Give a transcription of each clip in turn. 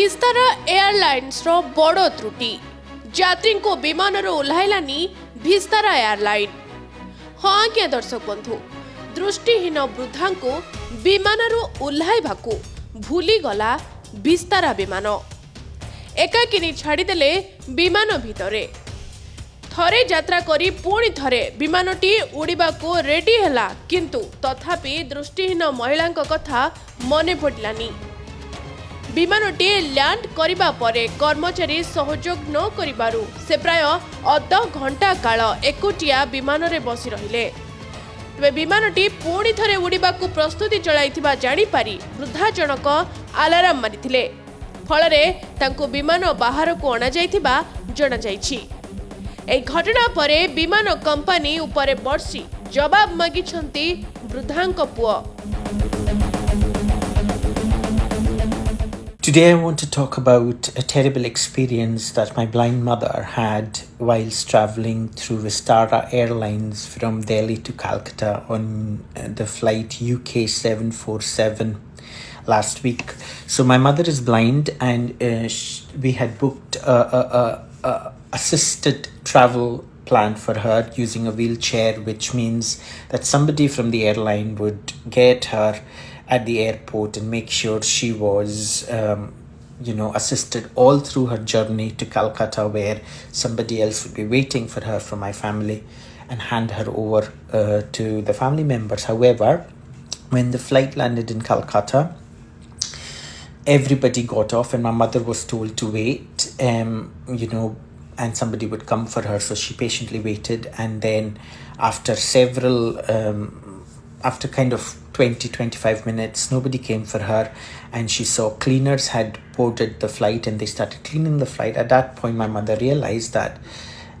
Vistara airlines रो बड़ त्रुटि यात्री को विमान ओह्लाइलानी विस्तारा एयरलाइन। हाँ आज्ञा दर्शक बंधु, दृष्टिहीन वृद्धा को विमान ओह्लाइबाकू भूलीगला विस्तारा विमान। एकाकिनी छाड़ीदेले विमान भितरे थरे यात्रा करी पुणी थरे विमानटी उड़ीबाकू रेडी हैला, किंतु तथापि दृष्टिहीन महिला कथा मने पड़लानी। विमानटी लैंड करिबा परे कर्मचारी सहयोग न करिबारु से प्राय अध घंटा काल एकुटिया विमान रे बसी रहिले। तबे विमानटी पुणी थरे उड़ीबाकू प्रस्तुति चलाइथिबा जानि पारी वृद्धा जनक अलार्म मारिथिले। फलरे तांको विमान बाहर को अणा जाइथिबा जणा जाइछि। ए घटना परे विमान कंपनी उपरे बर्षी जवाब मागिछंती वृद्धांक पुओ। Today I want to talk about a terrible experience that my blind mother had whilst travelling through Vistara Airlines from Delhi to Calcutta on the flight UK 747 last week. So my mother is blind and we had booked a assisted travel plan for her using a wheelchair, which means that somebody from the airline would get her at the airport and make sure she was assisted all through her journey to Calcutta, where somebody else would be waiting for her from my family and hand her over to the family members. However, when the flight landed in Calcutta, everybody got off and my mother was told to wait, and somebody would come for her. So she patiently waited, and then after after kind of 20-25 minutes, nobody came for her, and she saw cleaners had boarded the flight and they started cleaning the flight. At that point, my mother realized that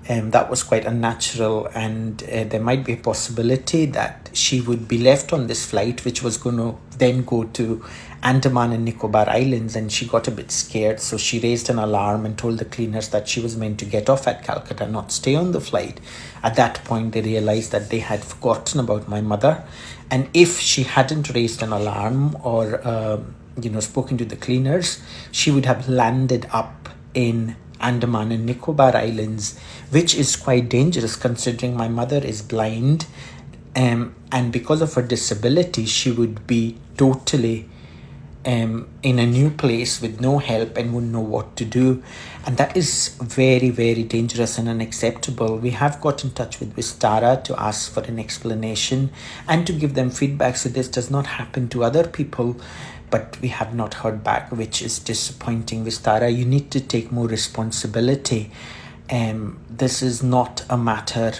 that was quite unnatural, and there might be a possibility that she would be left on this flight, which was going to then go to Andaman and Nicobar Islands, and she got a bit scared. So she raised an alarm and told the cleaners that she was meant to get off at Calcutta, not stay on the flight. At that point, they realized that they had forgotten about my mother, and if she hadn't raised an alarm or spoken to the cleaners, she would have landed up in Andaman and Nicobar Islands, which is quite dangerous considering my mother is blind, and because of her disability she would be totally in a new place with no help and wouldn't know what to do, and that is very, very dangerous and unacceptable. We have got in touch with Vistara to ask for an explanation and to give them feedback so this does not happen to other people, but we have not heard back, which is disappointing. Vistara, you need to take more responsibility. This is not a matter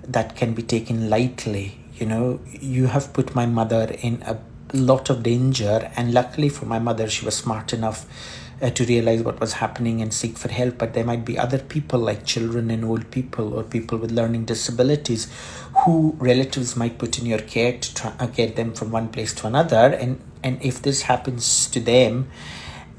that can be taken lightly. You have put my mother in a lot of danger, and luckily for my mother, she was smart enough to realize what was happening and seek for help. But there might be other people like children and old people or people with learning disabilities who relatives might put in your care to try get them from one place to another, and if this happens to them,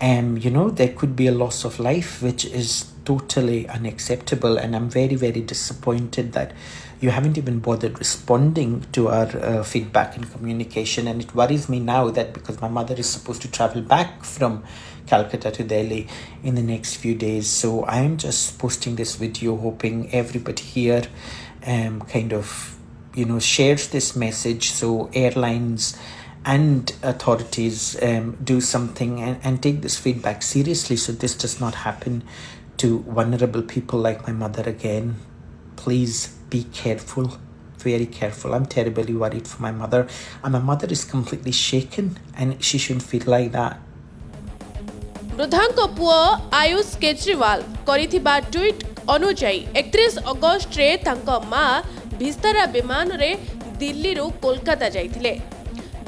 there could be a loss of life, which is totally unacceptable. And I'm very, very disappointed that you haven't even bothered responding to our feedback and communication. And it worries me now that because my mother is supposed to travel back from Calcutta to Delhi in the next few days. So I am just posting this video hoping everybody here shares this message, so airlines and authorities do something and take this feedback seriously so this does not happen to vulnerable people like my mother again. Please be careful, very careful. I'm terribly worried for my mother, and my mother is completely shaken, and she shouldn't feel like that. वृद्धांक पुओ आयुष केजरीवाल करिथिबा tweet अनुजाई 31 अगस्त रे तांको मां विस्तारा विमान रे दिल्ली रो कोलकाता जाइथिले।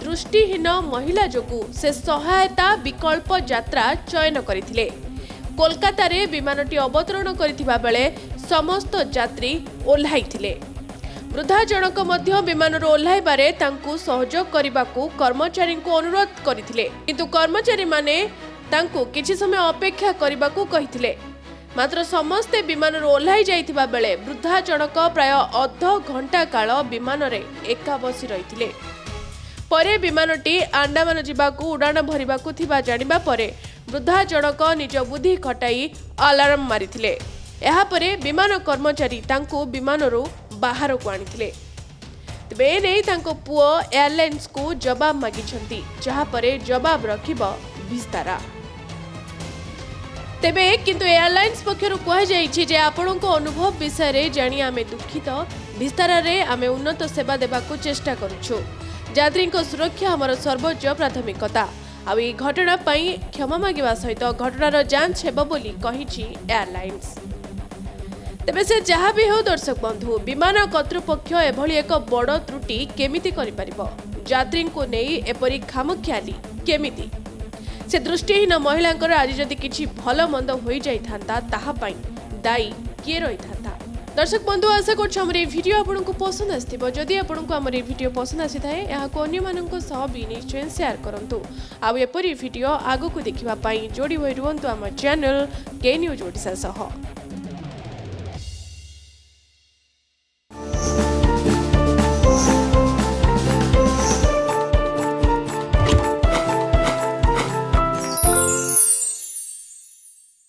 दृष्टिहीन महिला जोगु से सहायता विकल्प यात्रा चयन करिथिले। कोलकाता रे विमानटी अवतरण करिथिबा बेले समस्त यात्री ओह्लाइथिले। वृद्धा जनक मध्य विमान ओह्लाइबारे तांकु सहयोग करिबाकू कर्मचारी को अनुरोध करिथिले, किंतु कर्मचारी माने तांकु किछि समय अपेक्षा करिबाकू कहिथिले। मात्र समस्ते विमान ओह्लाई जाइथिबा बेले वृद्धा जनक प्राय अध घंटा काल विमान रे एका बसी रहिथिले। परे विमानटी आंडामान जिबाकू उड़ाण भरिबाकू थिबा जानिबा परे वृद्धा जनक निज बुद्धि खटाई अलार्म मारिथिले। एहापरे विमान कर्मचारी तांको विमानरू बाहर को आनिथिले। तेबे एने तांको पुओ एयरलाइंस को जवाब मागिछंती, जहा परे जवाब रखिबो विस्तारा। तेबे किंतु एयरलाइंस पक्षरु कह जाइछि जे आपणको अनुभव विषय रे जानि आमे दुखित। विस्तारा रे आमे उन्नत सेवा देबाकू चेष्टा करूछु। यात्री को सुरक्षा हमर सर्वोच्च प्राथमिकता। आ ई घटना पई क्षमा मागिबा सहित घटनार जांच हेबो बोली कहिछि एयरलाइंस। तेबे से जहाँ भी हो दर्शक बंधु, विमान कर्तृपक्ष एभली एक बड़ त्रुटि केमिति करि परिबो? यात्री को नहीं एपरी खामख्याली केमिति? से दृष्टिहीन महिलांकर आज जदि किछि भल मंद होई जाई थांता ताहा पई दायी किए रही थांता? दर्शक बंधु, आशा करछु हमर वीडियो आपनको पसंद आस्थिबो। जदि आपनको हमर वीडियो पसंद आसी थाए याको अन्य माननको सह भी निश्चय शेयर करंतु। आ एपरी वीडियो आगो को देखिबा पई जोडी होई रुहंतु हमर चैनल के न्यूज ओडिशा सह।